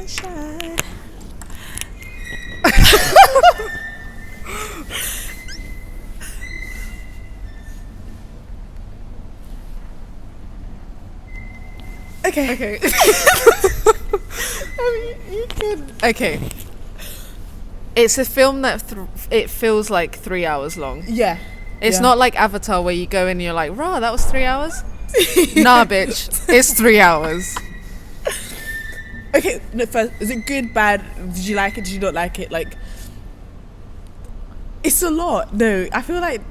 sunshine. Okay. I mean, you can. Okay. It's a film that it feels like 3 hours long. Yeah. It's not like Avatar where you go in and you're like, rah, that was 3 hours? Nah, bitch. It's 3 hours. Okay, no, first, is it good, bad? Did you like it? Did you not like it? Like, it's a lot. No, I feel like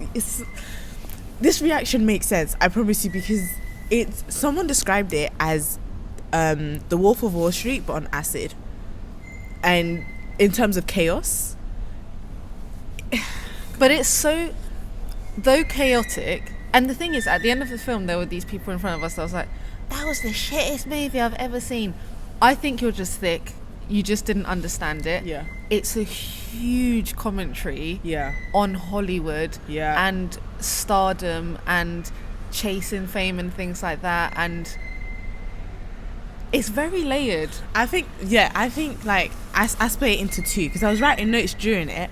this reaction makes sense. I promise you, because someone described it as The Wolf of Wall Street, but on acid. And in terms of chaos, but it's so, though chaotic. And the thing is, at the end of the film, there were these people in front of us that was like, that was the shittest movie I've ever seen. I think you're just thick. You just didn't understand it. Yeah. It's a huge commentary yeah, on Hollywood yeah, and stardom and chasing fame and things like that. And it's very layered. I think like I split it into two, because I was writing notes during it.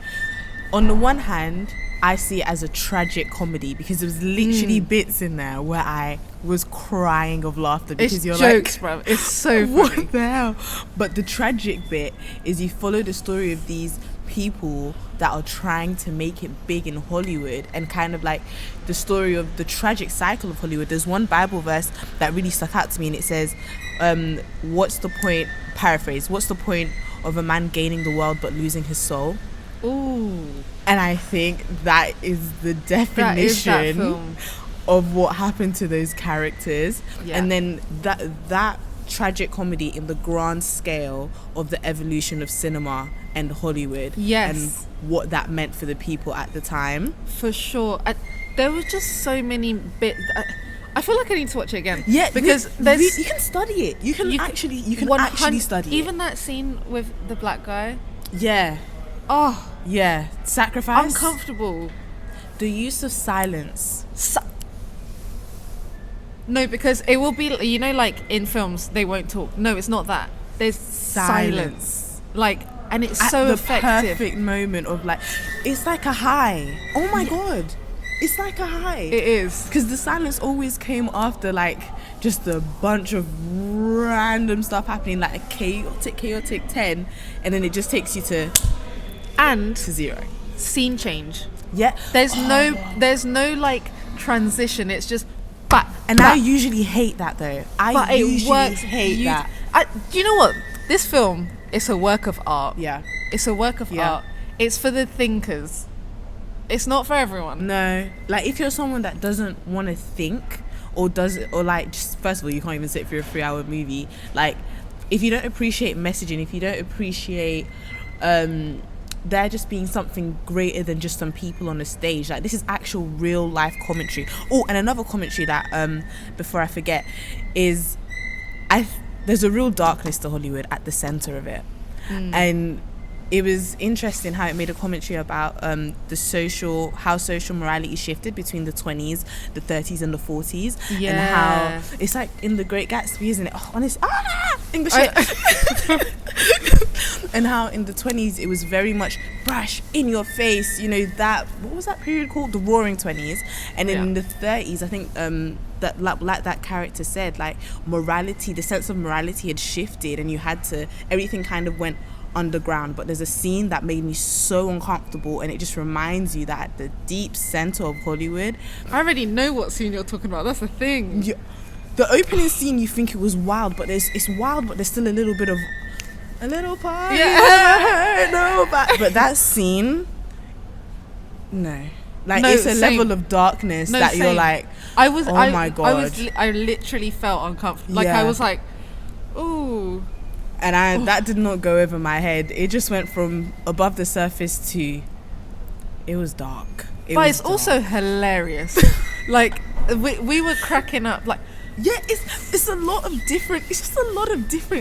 On the one hand, I see it as a tragic comedy, because there was literally bits in there where I was crying of laughter, because it's you're jokes, like, bro. It's so funny. what the hell? But the tragic bit is you follow the story of these people that are trying to make it big in Hollywood, and kind of like the story of the tragic cycle of Hollywood. There's one Bible verse that really stuck out to me, and it says, what's the point, paraphrase, what's the point of a man gaining the world but losing his soul? Ooh. And I think that is the definition of what happened to those characters. Yeah. And then that tragic comedy in the grand scale of the evolution of cinema and Hollywood. Yes. And what that meant for the people at the time. For sure. There were just so many bits. I feel like I need to watch it again. Yeah, because you can study it. You can actually study it. Even that scene with the black guy. Yeah. Oh. Yeah. Sacrifice. Uncomfortable. The use of silence. No, because it will be, you know, like in films they won't talk. No, it's not that. There's silence. Like, and it's at so the effective. Perfect moment of like, it's like a high. Oh my god, it's like a high. It is, because the silence always came after like just a bunch of random stuff happening, like a chaotic 10, and then it just takes you to 0. Scene change. Yeah. There's no like transition. It's just. And I usually hate that though. I usually hate that. Do you know what? This film is a work of art. Yeah. It's a work of art. It's for the thinkers. It's not for everyone. No. Like, if you're someone that doesn't want to think, or like, just, first of all, you can't even sit through a 3-hour movie. Like, if you don't appreciate messaging, if you don't appreciate there just being something greater than just some people on a stage, like, this is actual real life commentary. Oh, and another commentary that before I forget is there's a real darkness to Hollywood at the center of it. And it was interesting how it made a commentary about how social morality shifted between the 20s, the 30s and the 40s. Yeah. And how it's like in The Great Gatsby, isn't it? Oh, honest, English. And how in the 20s it was very much brash, in your face, you know, that, what was that period called? The Roaring 20s. And then in the 30s, I think that like that character said, like, morality, the sense of morality had shifted, and you had to, everything kind of went underground. But there's a scene that made me so uncomfortable, and it just reminds you that at the deep center of Hollywood, I already know what scene you're talking about. That's the thing. The opening scene, you think it was wild, but it's wild, but there's still a little bit of a little part. Yeah. But that scene, no. Like, it's a level of darkness that you're like, my god. I literally felt uncomfortable. Like, I was like, ooh. And that did not go over my head. It just went from above the surface to, it was dark. But it's also hilarious. Like, we were cracking up. Like, yeah, it's just a lot of different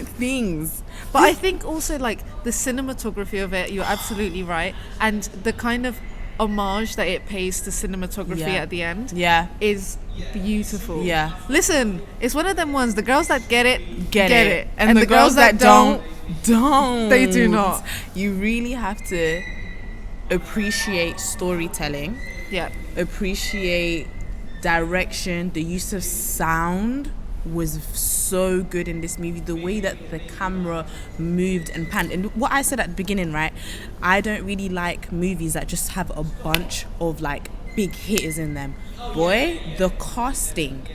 things. But I think also, like, the cinematography of it, you're absolutely right. And the kind of homage that it pays to cinematography at the end is beautiful. Yeah. Listen, it's one of them ones, the girls that get it, get it. And the girls that don't Don't. They do not. You really have to appreciate storytelling, Yeah. appreciate direction. The use of sound was so good in this movie. The way that the camera moved and panned. And what I said at the beginning, right? I don't really like movies that just have a bunch of like big hitters in them. Boy, the casting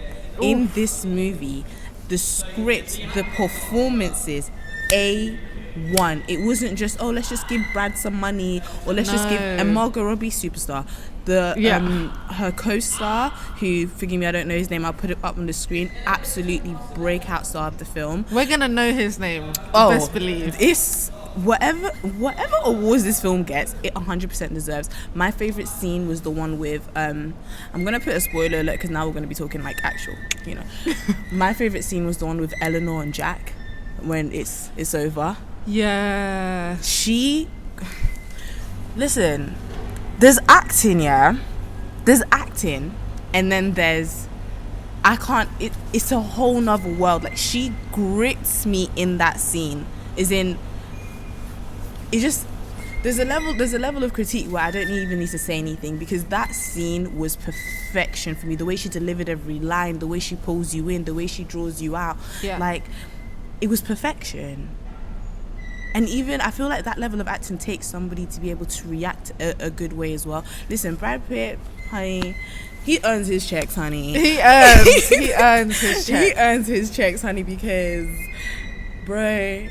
in this movie, the script, the performances, A1. It wasn't just, oh, let's just give Brad some money, or let's just give, and Margot Robbie, superstar. Her co-star, who, forgive me, I don't know his name, I'll put it up on the screen, absolutely breakout star of the film. We're gonna know his name. Best believe. It's whatever awards this film gets, it 100% deserves. My favorite scene was the one with I'm gonna put a spoiler alert because now we're gonna be talking like actual, you know. My favorite scene was the one with Eleanor and Jack when it's over. Yeah. Listen, there's acting, yeah. There's acting, and then there's it's a whole nother world. Like, she grips me in that scene. There's a level of critique where I don't even need to say anything, because that scene was perfection for me. The way she delivered every line, the way she pulls you in, the way she draws you out. Yeah. Like, it was perfection. And even, I feel like that level of acting takes somebody to be able to react a good way as well. Listen, Brad Pitt, honey, he earns his checks, honey. He earns his checks. He earns his checks, honey, because, bro,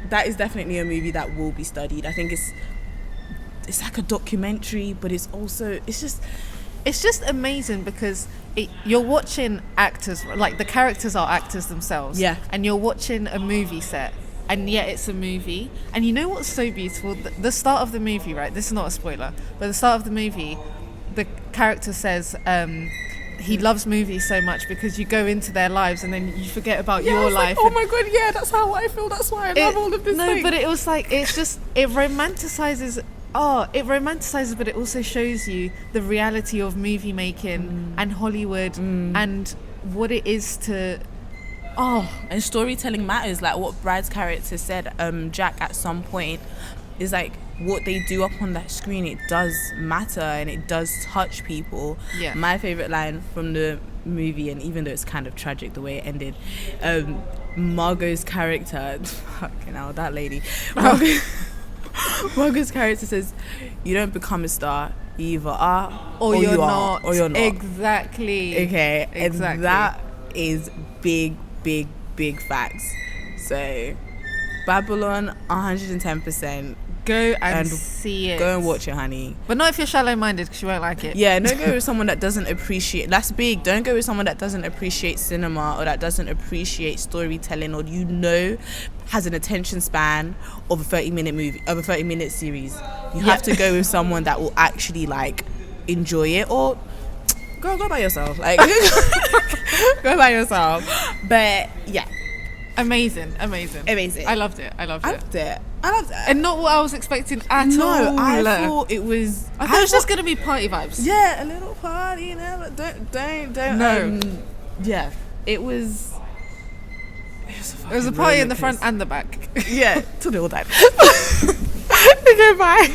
that is definitely a movie that will be studied. I think it's like a documentary, but it's just amazing because you're watching actors, like the characters are actors themselves. Yeah. And you're watching a movie set. And yet it's a movie. And you know what's so beautiful? The start of the movie, right? This is not a spoiler, but the start of the movie, the character says he loves movies so much because you go into their lives and then you forget about your life. Like, oh my god, yeah, that's how I feel. That's why I love all of this. No, but it was like, it romanticizes but it also shows you the reality of movie making and Hollywood and what it is to... and storytelling matters. Like what Brad's character said, Jack, at some point, is like, what they do up on that screen, it does matter and it does touch people. Yeah. My My favorite line from the movie, and even though it's kind of tragic the way it ended, Margot's character, fucking hell, that lady, Margot's character says, you don't become a star, you either are or you're not, or you're not. Exactly. Okay. Exactly. And that is big facts. So Bablyon, 110%. Go and see it. Go and watch it, honey. But not if you're shallow minded, because you won't like it. Yeah, don't go with someone that doesn't appreciate, that's big, don't go with someone that doesn't appreciate cinema, or that doesn't appreciate storytelling, or has an attention span of a 30-minute series. You have to go with someone that will actually like enjoy it, or go by yourself. Like go by yourself. But yeah. Amazing. I loved it. And not what I was expecting at all. No, I thought it was... I thought it was just going to be party vibes. Yeah, a little party, you know, but don't. No. Yeah, it was... It was a party in the front and the back. Yeah, till the all time. Okay, bye.